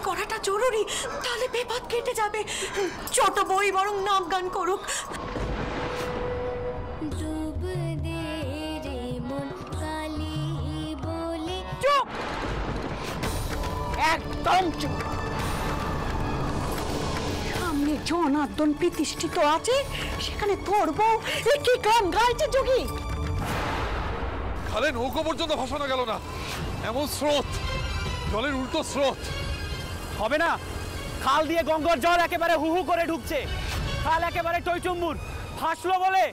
করাটা জরুরি, তাহলে বিপদ কেটে যাবে। ছোট বই বরং নাম গান করুক। চুপ, একদম চুপ। সামনে জনার্দন প্রতিষ্ঠিত আছে, সেখানে তোর বউ কি গান গাইছে যোগী? খালে নৌকো পর্যন্ত ভাসানো গেল না, এমন স্রোত, জলের উল্টো স্রোত। হবে না, খাল দিয়ে গঙ্গার জল একেবারে হু হু করে ঢুকছে, খাল একেবারে টইচুম্বুর, ভাসলো বলে।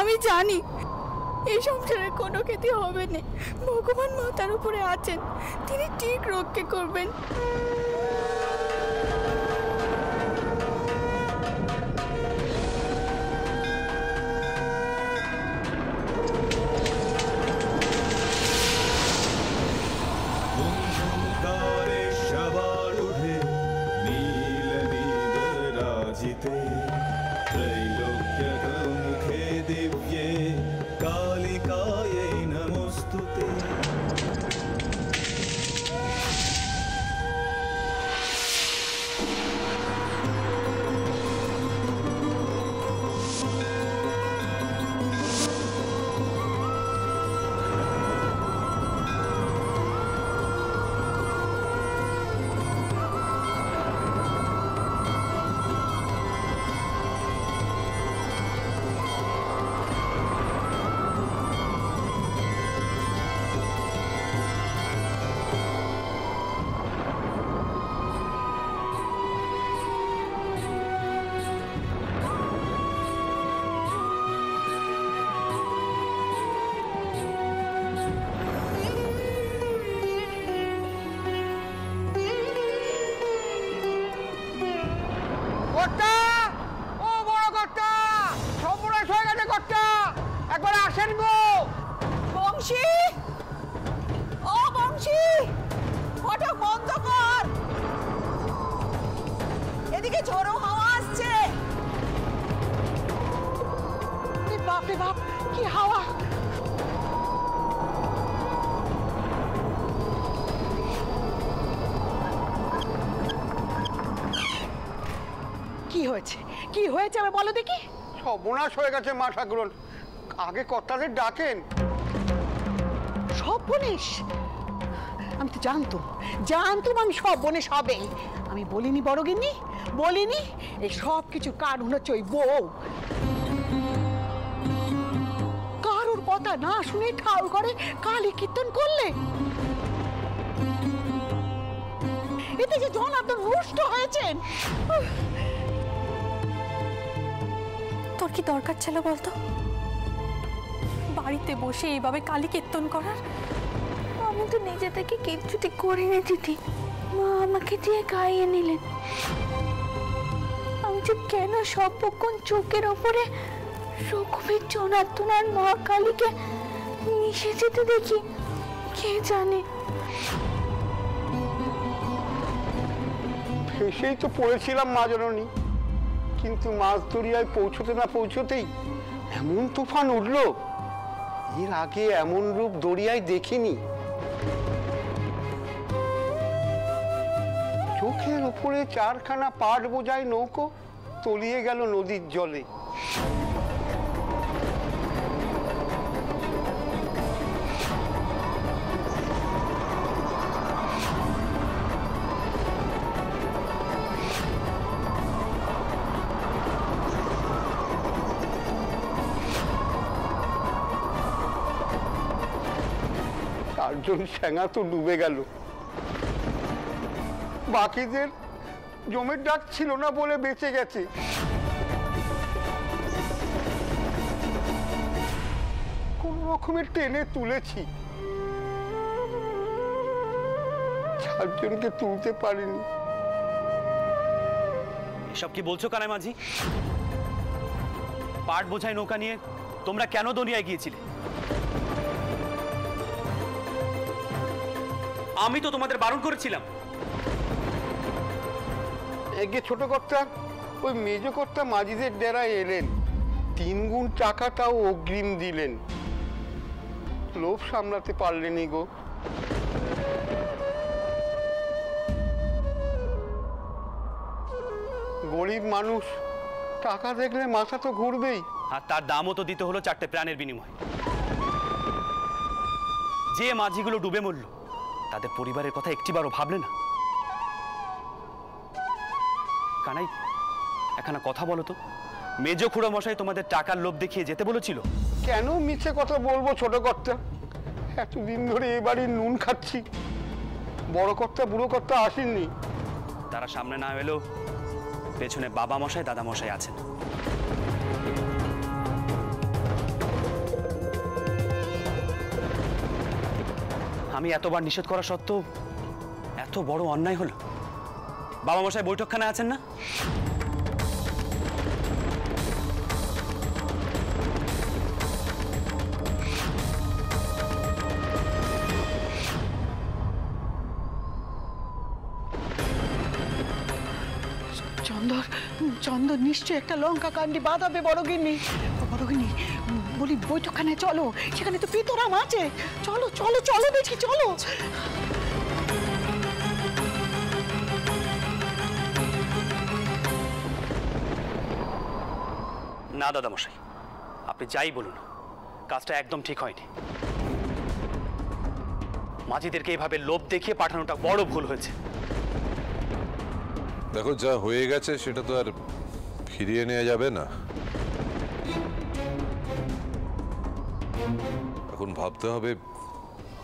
আমি জানি এই সংসারে কোনো ক্ষতি হবে না, ভগবান মাতার উপরে আছেন, তিনি ঠিক রক্ষা করবেন। কি হয়েছে আমি বলো দেখি। সর্বনাশ হয়ে গেছে মা ঠাকুরন, আগে কর্তাদের ডাকেন। সর্বনাশ? আমি তো জানতাম আমি সর্বনাশ হবে। আমি বলিনি বড়গিন্নি, বলিনি? এই সব কিছু কারণ হচ্ছে ওই বউ। কারোর কথা না শুনে ঠাউর করে কালী কীর্তন করলে? এতে যে জনার্দন রুষ্ট হয়েছেন। তোর কি দরকার ছিল বলতো বাড়িতে বসে এইভাবে কালী কীর্তন করার? আমি তো নিজে থেকে কিচ্ছুটি করিনি দিদি, মা আমাকে দিয়ে গাইয়ে নিলেন। আমি যে কেন সর্বক্ষণ চোখের ওপরে রঘুবীর জনার্দন আর মা কালীকে মিশে যেতে দেখি কে জানে। ফেসেই তো পড়েছিলাম মা জননী, কিন্তু মাছ দরিয়ায় পৌঁছতে না পৌঁছতেই এমন তুফান উঠল, এর আগে এমন রূপ দরিয়ায় দেখিনি। চোখের উপরে 4খানা পাট বোঝাই নৌকো তলিয়ে গেল নদীর জলে। চারজন স্যাঙা তো ডুবে গেল, বাকিদের জমের ডাক ছিল না বলে বেঁচে গেছে। কোন রকমের টেনে তুলেছি, চারজনকে তুলতে পারিনি। এসব কি বলছো কানাই মাঝি? পাট বোঝাই নৌকা নিয়ে তোমরা কেন দরিয়ায় গিয়েছিলে? আমি তো তোমাদের বারণ করেছিলাম। এগে ছোট কর্তা, ওই মেজ কর্তা মাঝিদের ডেরায় এলেন, 3 গুণ টাকাটাও অগ্রিম দিলেন। লোভ সামলাতে পারলেনি গো। গরিব মানুষ, টাকা দেখলে মাথা তো ঘুরবেই। আর তার দামও তো দিতে হলো 4টে প্রাণের বিনিময়ে। যে মাঝিগুলো ডুবে মরল তাদের পরিবারের কথা একটিবারও ভাবলে না? কানাই, একখানা কথা বলো তো, মেজ খুড়ো মশাই তোমাদের টাকার লোভ দেখিয়ে যেতে বলেছিল? কেন মিছে কথা বলবো ছোট কর্তা? এতদিন ধরে এ বাড়ির নুন খাচ্ছি, বড় কর্তা বুড়ো কর্তা আসেননি। তারা সামনে না এলেও পেছনে বাবা মশাই দাদা মশাই আছেন। আমি এতবার নিষেধ করা সত্ত্বেও এত বড় অন্যায় হলো। বাবা মশাই বৈঠকখানে আছেন না? চন্দর নিশ্চয় একটা লঙ্কা কাণ্ডি বাঁধাবে বড়গিন্নি। বড়গিন্নি বলি, বৈঠকখানায় চলো, সেখানে তো পিতরাম আছে। চলো চলো চলো দেখি, চলো। না দাদা মশাই, আপনি যাই বলুন, কাজটা একদম ঠিক হয়নি। মাঝিদেরকে এইভাবে লোভ দেখিয়ে পাঠানোটা বড় ভুল হয়েছে। দেখো, যা হয়ে গেছে সেটা তো আর ফিরিয়ে নেওয়া যাবে না। এখন ভাবতে হবে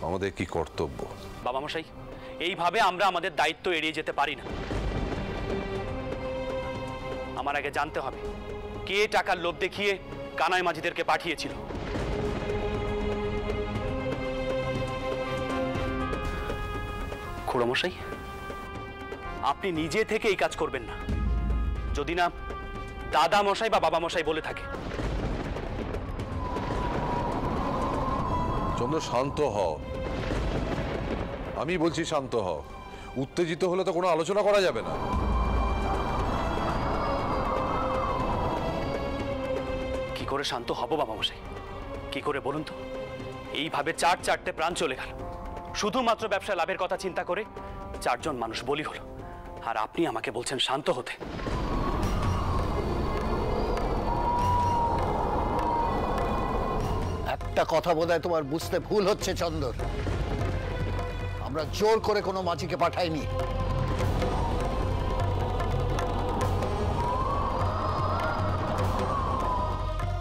আমাদের কি কর্তব্য। বাবা মশাই, এইভাবে আমরা আমাদের দায়িত্ব এড়িয়ে যেতে পারি না। আমার আগে জানতে হবে কে টাকার লোভ দেখিয়ে কানাই মাঝিদেরকে পাঠিয়েছিল। খুড়ো মশাই, আপনি নিজে থেকে এই কাজ করবেন না, যদি না দাদা মশাই বা বাবা মশাই বলে থাকে। চন্দ্র, শান্ত হও। আমি বলছি শান্ত হও। উত্তেজিত হলে তো কোনো আলোচনা করা যাবে না। কি করে শান্ত হব বাবা মশাই? কি করে বলুন তো? এইভাবে 4-4টে প্রাণ চলে গেল, শুধুমাত্র ব্যবসা লাভের কথা চিন্তা করে 4জন মানুষ বলি হলো, আর আপনি আমাকে বলছেন শান্ত হতে। একটা কথা বোধহয় তোমার বুঝতে ভুল হচ্ছে চন্দর। আমরা জোর করে কোনো মাঝিকে পাঠাইনি।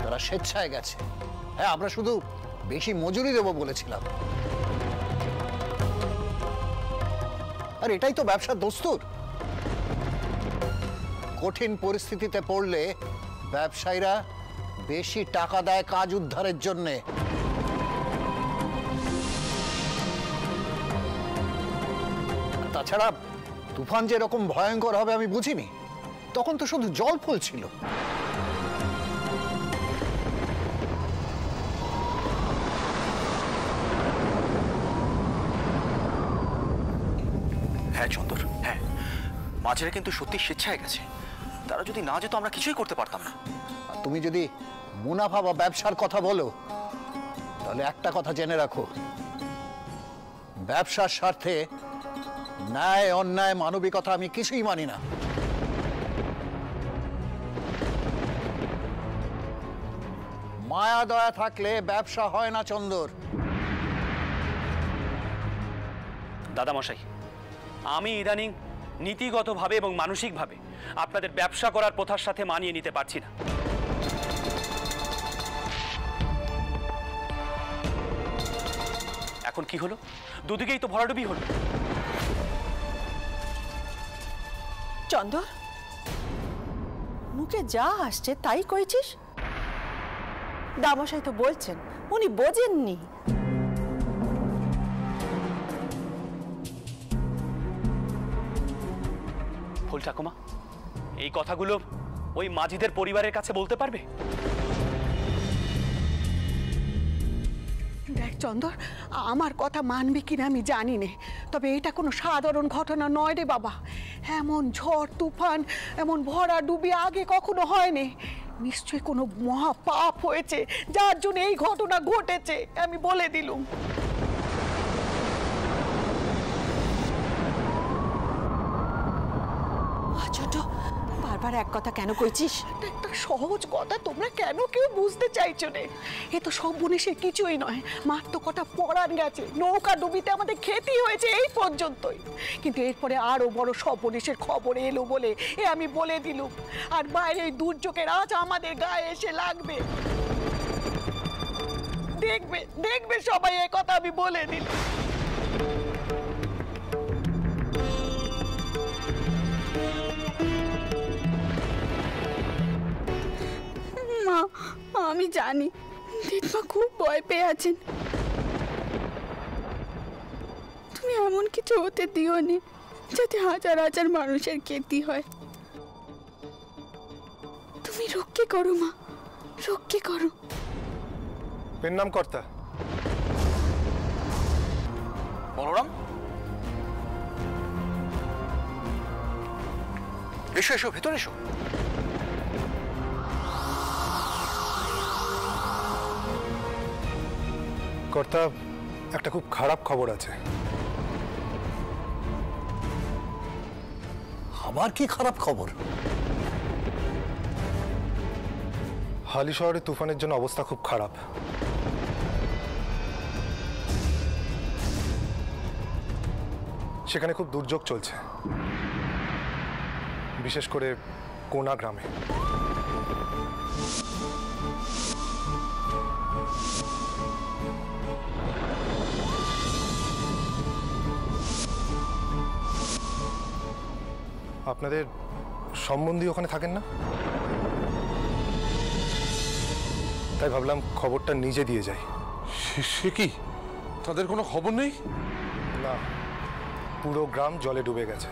তারা স্বেচ্ছায় গেছে। হ্যাঁ, আমরা শুধু বেশি মজুরি দেবো বলেছিলাম। আর এটাই তো ব্যবসার দস্তুর। কঠিন পরিস্থিতিতে পড়লে ব্যবসায়ীরা বেশি টাকা দেয় কাজ উদ্ধারের জন্যে। তাছাড়া তুফান যে এরকম ভয়ঙ্কর হবে আমি বুঝিনি। তখন তো শুধু জল ফলছিল। হ্যাঁ চন্দর, হ্যাঁ মাঝেরা কিন্তু সত্যি স্বেচ্ছায় গেছে। তারা যদি না যেত আমরা কিছুই করতে পারতাম না। আর তুমি যদি মুনাফা বা ব্যবসার কথা বলো তাহলে একটা কথা জেনে রাখো, ব্যবসার স্বার্থে ন্যায় অন্যায় মানবিকতা আমি কিছুই মানি না। মায়া দয়া থাকলে ব্যবসা হয় না চন্দর। দাদামশাই, আমি ইদানিং নীতিগতভাবে এবং মানসিকভাবে আপনাদের ব্যবসা করার প্রথার সাথে মানিয়ে নিতে পারছি না। এখন কি হলো? দুদিকেই তো ভরাডুবি হলো। চন্দর, মুখে যা আসছে তাই কইছিস? দামশাই তো বলছেন উনি বোঝেননি। ফুল ঠাকুমা, এই কথাগুলো ওই মাঝিদের পরিবারের কাছে বলতে পারবে? দেখ চন্দর, আমার কথা মানবি কিনা আমি জানি না, তবে এটা কোনো সাধারণ ঘটনা নয় রে বাবা। এমন ঝড় তুফান, এমন ভরা ডুবি আগে কখনো হয়নি। নিশ্চয়ই কোনো মহা পাপ হয়েছে যার জন্য এই ঘটনা ঘটেছে, আমি বলে দিলুম। ছোট, বারবার এক কথা কেন কইছিস? একটা সহজ কথা তোমরা কেন কেউ বুঝতে চাইছো না? এ তো সব বনেশের কিছুই নয়। মাত্র কটা পড়ান গেছে, নৌকা ডুবিতে আমাদের ক্ষতি হয়েছে এই পর্যন্তই। কিন্তু এরপরে আরো বড় সব বনেশের খবর এলো বলে এ আমি বলে দিলুম। আর বাইরে এই দুর্যোগের আজ আমাদের গায়ে এসে লাগবে। দেখবে দেখবে সবাই, এ কথা আমি বলে দিলাম। মা, আমি জানি দিদমা খুব ভয় পেয়ে আছেন। তুমি এমন কিছু হতে দিও নি যাতে হাজার হাজার মানুষের ক্ষতি হয়। তুমি রক্ষে করো মা, রক্ষে করো। এর নাম কর্তা। বলরাম, এসো এসো, ভেতরে এসো। কর্তা, একটা খুব খারাপ খবর আছে। আবার কি খারাপ খবর? হালি শহরে তুফানের জন্য অবস্থা খুব খারাপ। সেখানে খুব দুর্যোগ চলছে, বিশেষ করে কোনা গ্রামে। আপনাদের সম্বন্ধী ওখানে থাকেন না, তাই ভাবলাম খবরটা নিজে দিয়ে যাই। সে কি, তাদের কোনো খবর নেই? না, পুরো গ্রাম জলে ডুবে গেছে।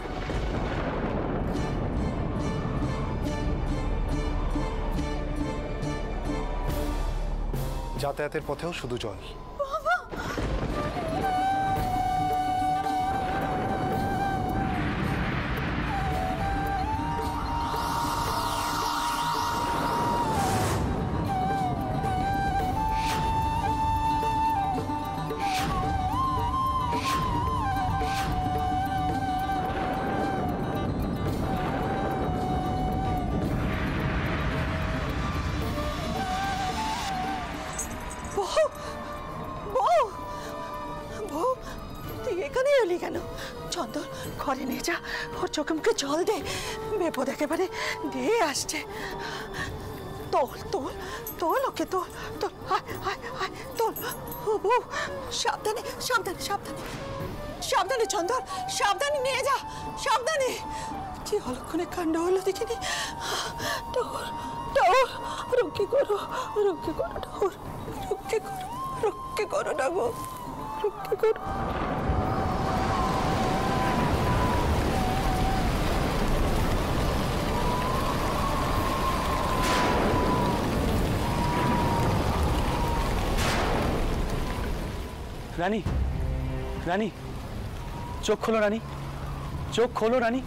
যাতায়াতের পথেও শুধু জল। এখানে এলি কেন? চন্দর, ঘরে নিয়ে যা, ওর চোখে মুখে জল দে, বিপদ একেবারে দিয়ে আসছে। তোল তোল তোল ওকে তোল তোল আয় আয় আয় তোল ও বউ সাবধানে সাবধানে সাবধানে সাবধানে চন্দর সাবধানে নিয়ে যা সাবধানে কি অলক্ষণে কাণ্ড হলো দেখিনি টোর টোর রক্ষে করো টোর রক্ষে করো না গো রক্ষে করো রানী রানী চোখ খোলো রানী চোখ খোলো রানী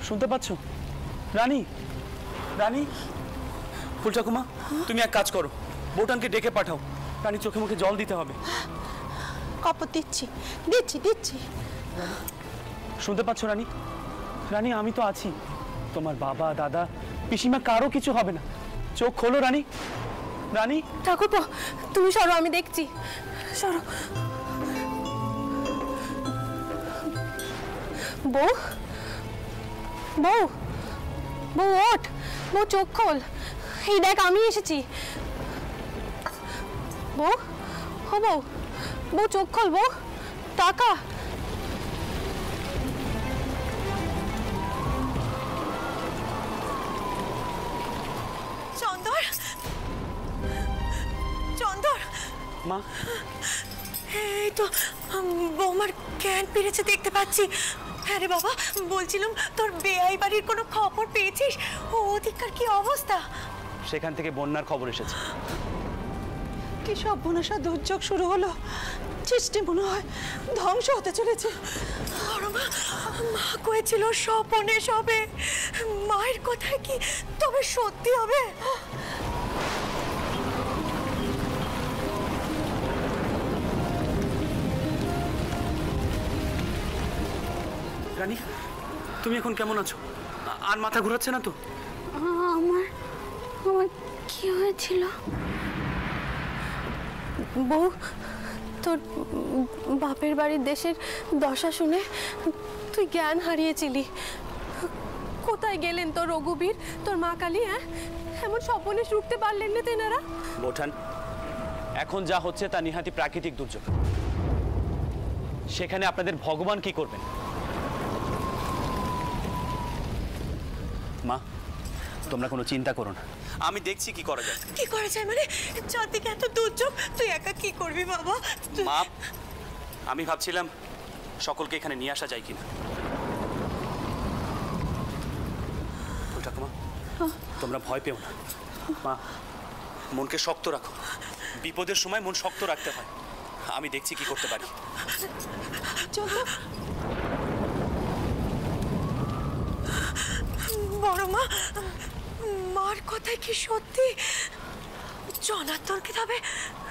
শুনতে পাচ্ছ রানী রানী ফুলচাকুমা তুমি এক কাজ করো বোটানকে ডেকে পাঠাও রানী চোখে মুখে জল দিতে হবে কাপড় দিচ্ছি দিচ্ছি দিচ্ছি শুনতে পাচ্ছ রানী রানী আমি তো আছি তোমার বাবা দাদা পিসিমা কারো কিছু হবে না চোখ খোলো রানী রানী ঠাকুরপো তুমি সরো আমি দেখছি সরো বউ বউ বউ ওঠ বউ চোখ খোল এই দেখ আমি এসেছি বউ ও বউ বউ চোখ খোল বউ টাকা চন্দর চন্দর মা এই তো বৌমার জ্ঞান ফিরেছে দেখতে পাচ্ছি হ্যাঁ রে বাবা বলছিলাম তোর বেআই বাড়ির কোনো খবর পেয়েছিস ওদিককার কি অবস্থা সেখান থেকে বন্যার খবর এসেছে কি সব বনসা দুর্যোগ শুরু হলো সৃষ্টি মনে হয় ধ্বংস হতে চলেছে মা কয়েছিল স্বপনে সবে মায়ের কথায় কি তবে সত্যি হবে রানী তুমি এখন কেমন আছো আর মাথা ঘোরাচ্ছে না তো আমার আমার কি হয়েছিল বউ তোর বাপের বাড়ির দেশের দশা শুনে তুই জ্ঞান হারিয়েছিলি কোথায় গেলেন তোর রঘুবীর তোর মা কালী হ্যাঁ এমন স্বপনে রুখতে পারলেন না তেনারা বোঠান এখন যা হচ্ছে তা নিহাতি প্রাকৃতিক দুর্যোগ সেখানে আপনাদের ভগবান কি করবেন মা তোমরা কোনো চিন্তা করো না আমি দেখছি কি করা যায় কি করা যায় মানে চারদিকে এত দুর্যোগ তুই একা কি করবি বাবা মা আমি ভাবছিলাম সকলকে এখানে নিয়ে আসা যায় কিনা ঠাকুমা তোমরা ভয় পেও না মা মনকে শক্ত রাখো বিপদের সময় মন শক্ত রাখতে হয় আমি দেখছি কি করতে পারি চলো বড় মা মার কথায় কি সত্যি জনার্দন কি তবে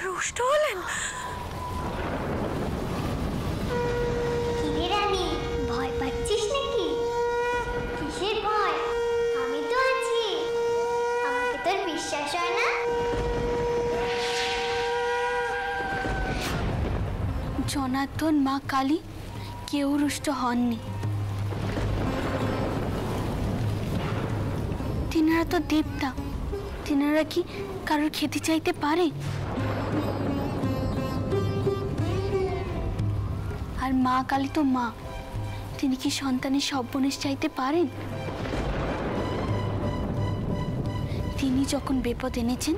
রুষ্ট হলেন রানী ভয় পাচ্ছিস নাকি কিসের ভয় আমি তো আছি আমাকে তোর বিশ্বাস হয় না জনার্দন মা কালী কেউ রুষ্ট হননি তিনারা তো দেবতা তিনারা কি কারোর খেতে চাইতে পারে আর মা কালী তো মা তিনি কি সন্তানের সর্বনাশ চাইতে পারেন তিনি যখন বিপদ এনেছেন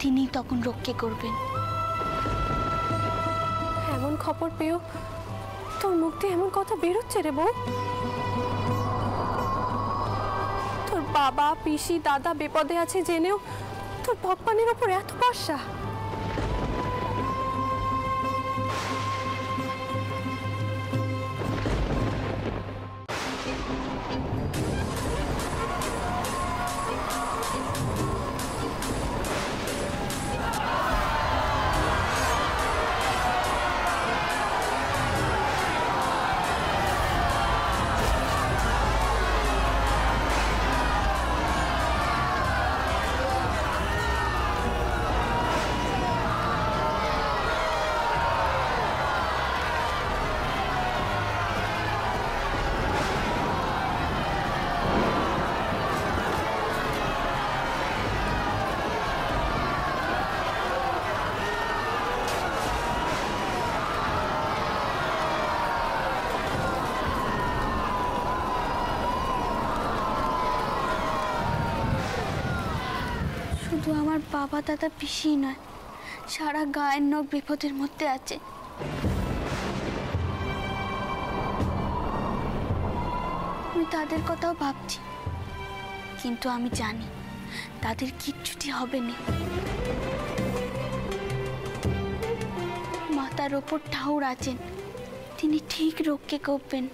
তিনি তখন রক্ষা করবেন এমন খবর পেও তোর মুখ দিয়ে এমন কথা বেরোচ্ছে রে বউ তোর বাবা পিসি দাদা বিপদে আছে জেনেও তোর ভগবানের ওপর এত ভরসা শুধু আমার বাবা দাদা পিসি নয়, সারা গায়ের লোক বিপদের মধ্যে আছে। আমি তাদের কথাও ভাবছি, কিন্তু আমি জানি তাদের কিচ্ছুটি হবে না। মাথার ওপর ঠাউর আছেন, তিনি ঠিক রক্ষে করবেন।